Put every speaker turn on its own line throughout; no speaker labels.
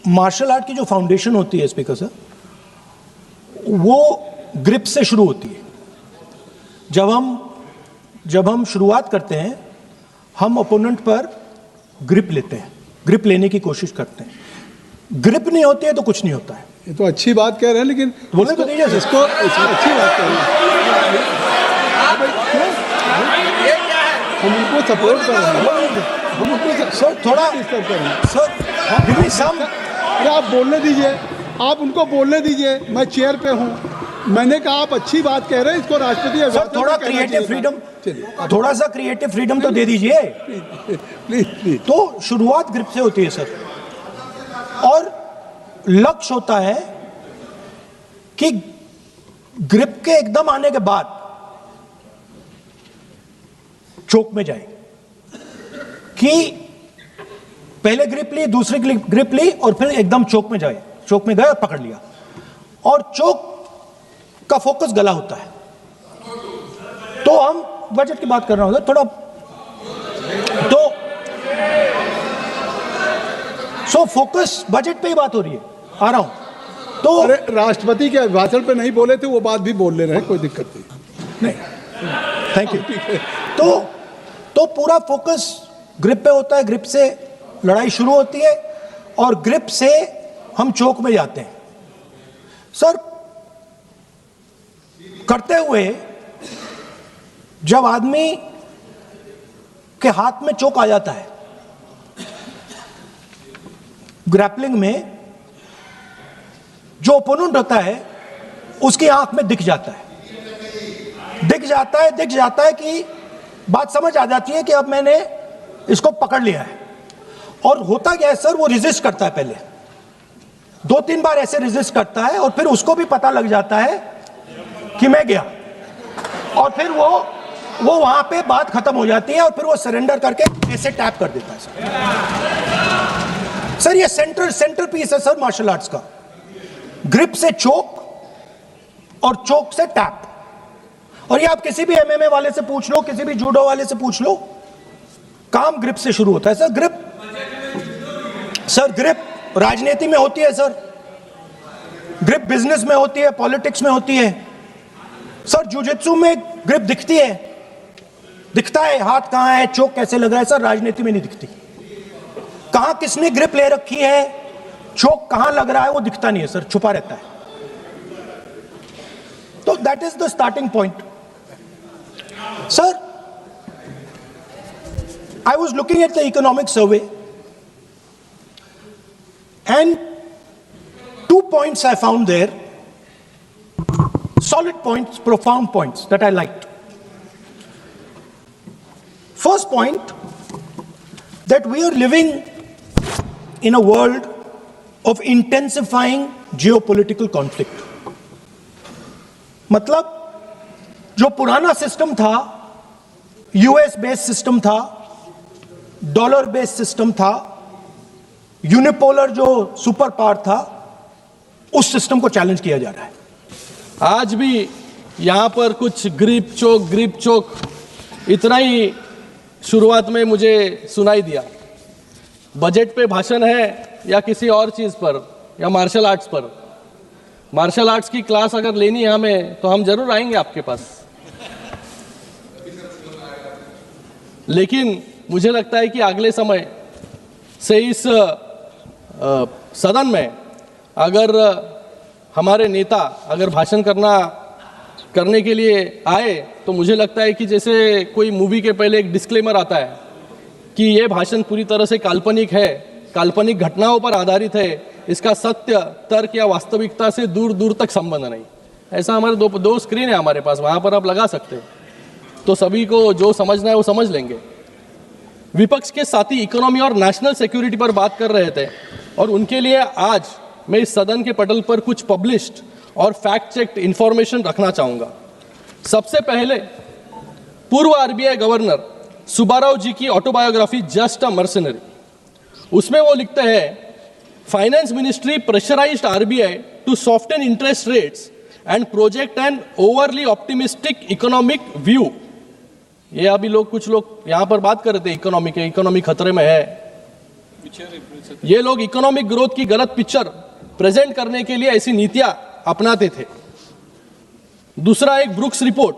Martial art की जो foundation होती है स्पीकर सर, वो ग्रिप से शुरू होती है। जब हम शुरुआत करते हैं, हम ओपोनेंट पर ग्रिप लेते हैं, ग्रिप लेने की कोशिश करते हैं। ग्रिप नहीं होती है तो कुछ नहीं होता है।
ये तो अच्छी बात कह रहे हैं, लेकिन
बोले तो दीजिए
इसको अच्छी बात कह रहे हैं, हम उनको सपोर्ट कर रहे हैं, हम उनको
सर थोड़ा
डिस्टर्ब कर रहे हैं।
सर गिव मी सम।
अरे आप बोलने दीजिए, आप उनको बोलने दीजिए। मैं चेयर पे हूँ, मैंने कहा आप अच्छी बात कह रहे हैं, इसको राष्ट्रपति
सर थोड़ा क्रिएटिव फ्रीडम, थोड़ा सा क्रिएटिव फ्रीडम तो दे दीजिए
प्लीज।
तो शुरुआत ग्रिप से होती है सर, और लक्ष्य होता है कि ग्रिप के एकदम आने के बाद चोक में जाए, कि पहले ग्रिप ली, दूसरी ग्रिप ली और फिर एकदम चोक में जाए। चोक में गए और पकड़ लिया, और चोक का फोकस गला होता है। तो हम बजट की बात कर रहा हूं थोड़ा, तो सो फोकस बजट पे ही बात हो रही है, आ रहा हूं। तो
अरे राष्ट्रपति के अभिभाषण पे नहीं बोले थे, वो बात भी बोल ले रहे हैं, कोई दिक्कत नहीं।
Thank you. तो पूरा फोकस ग्रिप पे होता है, ग्रिप से लड़ाई शुरू होती है और ग्रिप से हम चोक में जाते हैं। सर करते हुए जब आदमी के हाथ में चोक आ जाता है ग्रैपलिंग में, जो ओपोनेंट होता है उसकी आंख में दिख जाता है कि बात समझ आ जाती है कि अब मैंने इसको पकड़ लिया है। और होता क्या है सर, वो रेजिस्ट करता है, पहले 2-3 बार ऐसे रेजिस्ट करता है और फिर उसको भी पता लग जाता है कि मैं गया, और फिर वो वहां पे बात खत्म हो जाती है और फिर वो सरेंडर करके ऐसे टैप कर देता है सर। ये सेंटर पीस है सर मार्शल आर्ट्स का, ग्रिप से चोक और चोक से टैप। और ये आप किसी भी एमएमए वाले से पूछ लो, किसी भी जूडो वाले से पूछ लो, काम ग्रिप से शुरू होता है सर। ग्रिप राजनीति में होती है सर, ग्रिप बिजनेस में होती है, पॉलिटिक्स में होती है सर। जुजित्सु में ग्रिप दिखता है, हाथ कहां है, चोक कैसे लग रहा है सर, राजनीति में नहीं दिखती। कहां किसने ग्रिप ले रखी है, चोक कहां लग रहा है, वो दिखता नहीं है सर, छुपा रहता है। तो that is the starting point sir. I was looking at the economic survey and 2 points I found there, solid points, profound points that I liked. First point, that we are living in a world of intensifying geopolitical conflict. मतलब जो पुराना system था, US based system था, dollar based system था, unipolar जो super power था, उस system को चैलेंज किया जा रहा है।
आज भी यहां पर कुछ ग्रिप चोक इतना ही शुरुआत में मुझे सुनाई दिया। बजट पे भाषण है या किसी और चीज पर, या मार्शल आर्ट्स पर। मार्शल आर्ट्स की क्लास अगर लेनी है हमें, तो हम जरूर आएंगे आपके पास। लेकिन मुझे लगता है कि अगले समय से इस सदन में अगर हमारे नेता अगर भाषण करने के लिए आए, तो मुझे लगता है कि जैसे कोई मूवी के पहले एक डिस्क्लेमर आता है कि ये भाषण पूरी तरह से काल्पनिक है, काल्पनिक घटनाओं पर आधारित है, इसका सत्य, तर्क या वास्तविकता से दूर दूर तक संबंध नहीं। ऐसा हमारे दो स्क्रीन है हमारे पास, वहां पर आप लगा सकते हैं, तो सभी को जो समझना है वो समझ लेंगे। विपक्ष के साथी इकोनॉमी और नेशनल सिक्योरिटी पर बात कर रहे थे, और उनके लिए आज मैं इस सदन के पटल पर कुछ पब्लिश्ड और फैक्ट चेक्ड इंफॉर्मेशन रखना चाहूंगा। सबसे पहले पूर्व आरबीआई गवर्नर सुब्बाराव जी की ऑटोबायोग्राफी जस्ट अ मर्सनरी, उसमें वो लिखते हैं, finance ministry pressurised RBI to soften interest rates and project an overly optimistic economic view. ये अभी कुछ लोग यहां पर बात कर रहे थे इकोनॉमी खतरे में है, ये लोग इकोनॉमिक ग्रोथ की गलत पिक्चर प्रेजेंट करने के लिए ऐसी नीतियां अपनाते थे। दूसरा, एक ब्रुक्स रिपोर्ट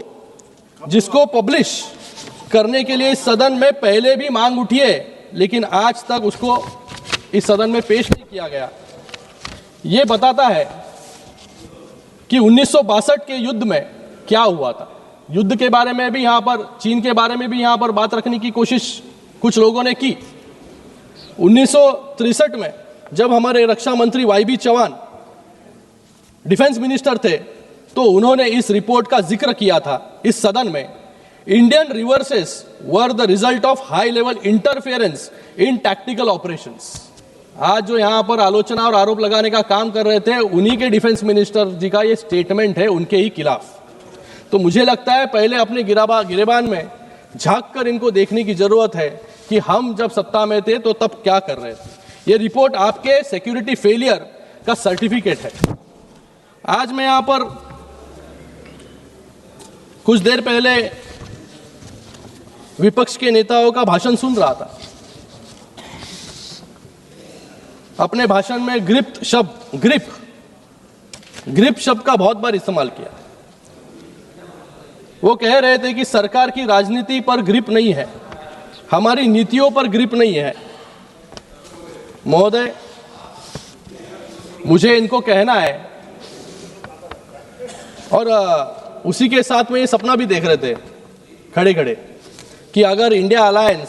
जिसको पब्लिश करने के लिए इस सदन में पहले भी मांग उठी है, लेकिन आज तक उसको इस सदन में पेश नहीं किया गया। ये बताता है कि 1962 के युद्ध में क्या हुआ था। युद्ध के बारे में भी यहां पर, चीन के बारे में भी यहां पर बात रखने की कोशिश कुछ लोगों ने की। 1963 में जब हमारे रक्षा मंत्री वाईबी चौहान डिफेंस मिनिस्टर थे, तो उन्होंने इस रिपोर्ट का जिक्र किया था इस सदन में। Indian reverses were the result of high level interference in tactical operations. आज जो यहां पर आलोचना और आरोप लगाने का काम कर रहे थे, उन्हीं के डिफेंस मिनिस्टर जी का ये स्टेटमेंट है, उनके ही खिलाफ। तो मुझे लगता है पहले अपने गिरेबान में झांक कर इनको देखने की जरूरत है कि हम जब सत्ता में थे तो तब क्या कर रहे थे। ये रिपोर्ट आपके सिक्योरिटी फेलियर का सर्टिफिकेट है। आज मैं यहां पर कुछ देर पहले विपक्ष के नेताओं का भाषण सुन रहा था। अपने भाषण में ग्रिप शब्द का बहुत बार इस्तेमाल किया। वो कह रहे थे कि सरकार की राजनीति पर ग्रिप नहीं है, हमारी नीतियों पर ग्रिप नहीं है। महोदय, मुझे इनको कहना है, और उसी के साथ में ये सपना भी देख रहे थे खड़े खड़े कि अगर इंडिया अलायंस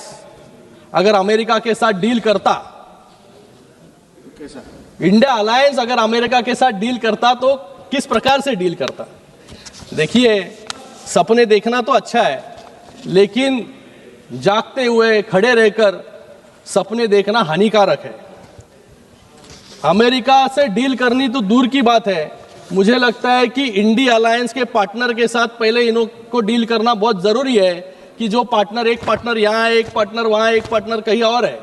अगर अमेरिका के साथ डील करता, इंडिया अलायंस अगर अमेरिका के साथ डील करता तो किस प्रकार से डील करता। देखिए, सपने देखना तो अच्छा है, लेकिन जागते हुए खड़े रहकर सपने देखना हानिकारक है। अमेरिका से डील करनी तो दूर की बात है, मुझे लगता है कि इंडिया अलायंस के पार्टनर के साथ पहले इन्हों को डील करना बहुत जरूरी है कि जो पार्टनर, एक पार्टनर यहां है, एक पार्टनर वहां, एक पार्टनर कहीं और है।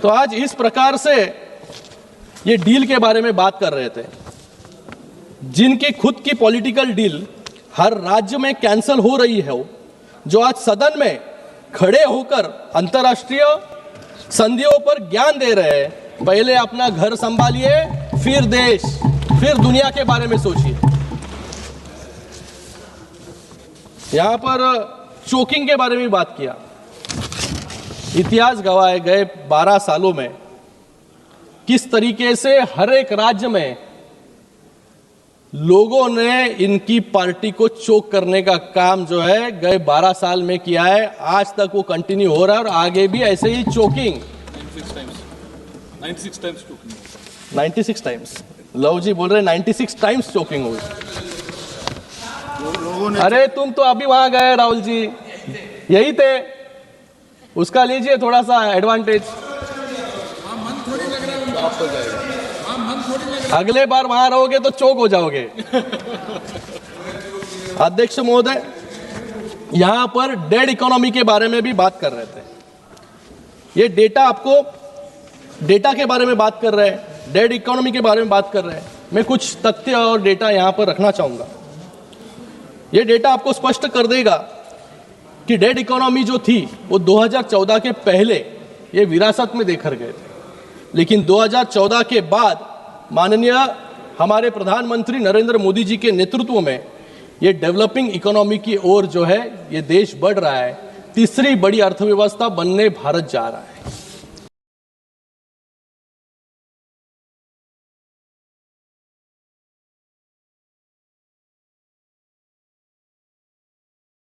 तो आज इस प्रकार से ये डील के बारे में बात कर रहे थे, जिनकी खुद की पॉलिटिकल डील हर राज्य में कैंसिल हो रही है, जो आज सदन में खड़े होकर अंतर्राष्ट्रीय संधियों पर ज्ञान दे रहे हैं। पहले अपना घर संभालिए, फिर देश, फिर दुनिया के बारे में सोचिए। यहां पर चोकिंग के बारे में बात किया। इतिहास गवाह है, गए 12 सालों में किस तरीके से हर एक राज्य में लोगों ने इनकी पार्टी को चोक करने का काम जो है गए 12 साल में किया है। आज तक वो कंटिन्यू हो रहा है और आगे भी ऐसे ही चोकिंग। 96 टाइम्स लव जी बोल रहे 96 टाइम्स चोकिंग हुई। अरे तुम तो अभी वहां गए राहुल जी, यही थे, उसका लीजिए थोड़ा सा एडवांटेज। अगले बार वहां रहोगे तो चौक हो जाओगे। अध्यक्ष महोदय, यहां पर डेड इकोनॉमी के बारे में भी बात कर रहे थे। ये डेटा के बारे में बात कर रहे हैं, डेड इकोनॉमी के बारे में बात कर रहे हैं। मैं कुछ तथ्य और डेटा यहां पर रखना चाहूंगा। ये डेटा आपको स्पष्ट कर देगा कि डेड इकोनॉमी जो थी वो 2014 के पहले ये विरासत में देकर गए थे, लेकिन 2014 के बाद माननीय हमारे प्रधानमंत्री नरेंद्र मोदी जी के नेतृत्व में ये डेवलपिंग इकोनॉमी की ओर जो है ये देश बढ़ रहा है। तीसरी बड़ी अर्थव्यवस्था बनने भारत जा रहा है।